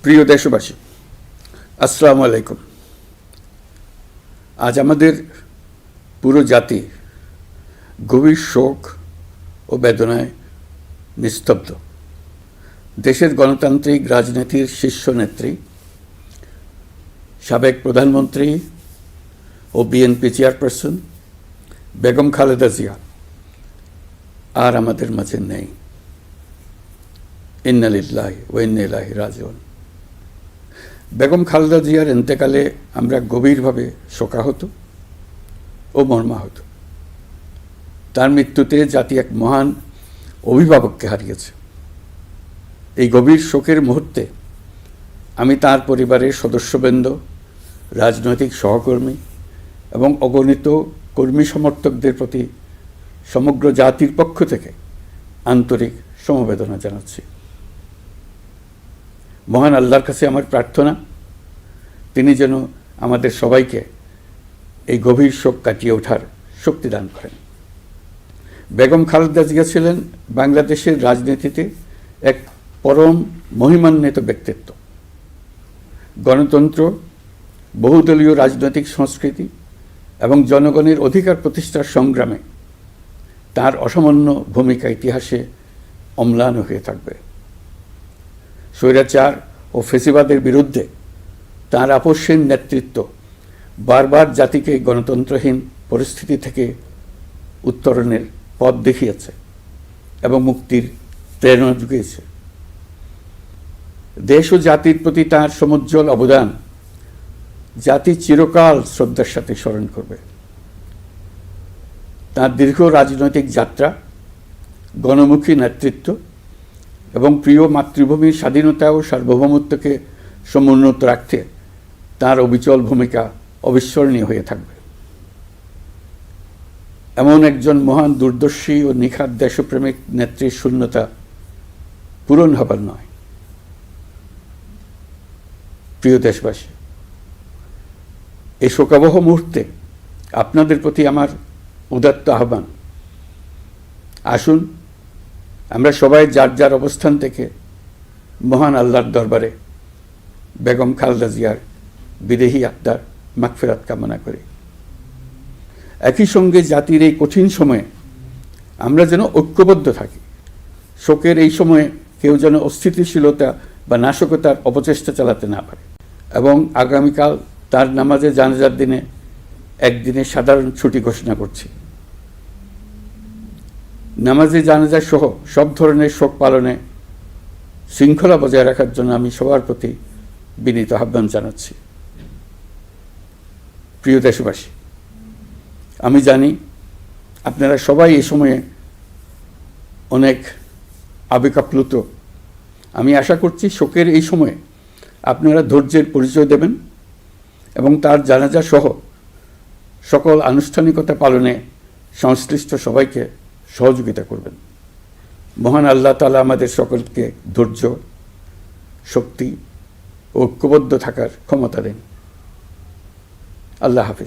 প্রিয় দেশবাসী, আসসালামু আলাইকুম। আজ আমাদের পুরো জাতি গভীর শোক ও বেদনায় নিস্তব্ধ। দেশের গণতান্ত্রিক রাজনীতির শীর্ষ নেত্রী, সাবেক প্রধানমন্ত্রী ও বিএনপি চেয়ারপারসন বেগম খালেদা জিয়া আর আমাদের মাঝে নেই। ইন্না লিল্লাহি ওয়া ইন্না ইলাইহি রাজিউন। বেগম খালেদা জিয়ার ইন্তেকালে আমরা গভীরভাবে শোকাহত ও মর্মাহত। তার মৃত্যুতে জাতি এক মহান অভিভাবককে হারিয়েছে। এই গভীর শোকের মুহূর্তে আমি তার পরিবারের সদস্যবৃন্দ, রাজনৈতিক সহকর্মী এবং অগণিত কর্মী সমর্থকদের প্রতি সমগ্র জাতির পক্ষ থেকে আন্তরিক সমবেদনা জানাচ্ছি। মহান আল্লাহর কাছে আমার প্রার্থনা, তিনি যেন আমাদের সবাইকে এই গভীর শোক কাটিয়ে ওঠার শক্তি দান করেন। বেগম খালেদা জিয়া ছিলেন বাংলাদেশের রাজনীতিতে এক পরম মহিমান্বিত ব্যক্তিত্ব। গণতন্ত্র, বহুদলীয় রাজনৈতিক সংস্কৃতি এবং জনগণের অধিকার প্রতিষ্ঠার সংগ্রামে তার অসামান্য ভূমিকা ইতিহাসে অম্লান হয়ে থাকবে। স্বৈরাচার ও ফেসিবাদের বিরুদ্ধে তাঁর আপসহীন নেতৃত্ব বারবার জাতিকে গণতন্ত্রহীন পরিস্থিতি থেকে উত্তরণের পথ দেখিয়েছে এবং মুক্তির প্রেরণা জুগিয়েছে। দেশ ও জাতির প্রতি তাঁর সমুজ্জ্বল অবদান জাতি চিরকাল শ্রদ্ধার সাথে স্মরণ করবে। তাঁর দীর্ঘ রাজনৈতিক যাত্রা, গণমুখী নেতৃত্ব এবং প্রিয় মাতৃভূমির স্বাধীনতা ও সার্বভৌমত্বকে সমুন্নত রাখতে তাঁর অবিচল ভূমিকা অবিস্মরণীয় হয়ে থাকবে। এমন একজন মহান দূরদর্শী ও নিখাদ দেশপ্রেমিক নেত্রীর শূন্যতা পূরণ হবার নয়। প্রিয় দেশবাসী, এই শোকাবহ মুহূর্তে আপনাদের প্রতি আমার উদাত্ত আহ্বান, আসুন আমরা সবাই যার যার অবস্থান থেকে মহান আল্লাহর দরবারে বেগম খালেদা জিয়ার বিদেহী আত্মার মাগফিরাত কামনা করি। একই সঙ্গে জাতির এই কঠিন সময়ে আমরা যেন ঐক্যবদ্ধ থাকি। শোকের এই সময়ে কেউ যেন অস্থিতিশীলতা বা নাশকতার অপচেষ্টা চালাতে না পারে। এবং আগামীকাল তার নামাজে জানাজার দিনে একদিনের সাধারণ ছুটি ঘোষণা করছি। নামাজে জানাজা সহ সব ধরনের শোক পালনে শৃঙ্খলা বজায় রাখার জন্য আমি সবার প্রতি বিনীত আহ্বান জানাচ্ছি। প্রিয় দেশবাসী, আমি জানি আপনারা সবাই এই সময়ে অনেক আবেগাপ্লুত। আমি আশা করছি শোকের এই সময়ে আপনারা ধৈর্যের পরিচয় দেবেন এবং তার জানাজা সহ সকল আনুষ্ঠানিকতা পালনে সংশ্লিষ্ট সবাইকে সহযোগিতা করবেন। মহান আল্লাহ তাআলা আমাদের সকলকে ধৈর্য, শক্তি ও ঐক্যবদ্ধ থাকার ক্ষমতা দেন। আল্লাহ হাফিজ।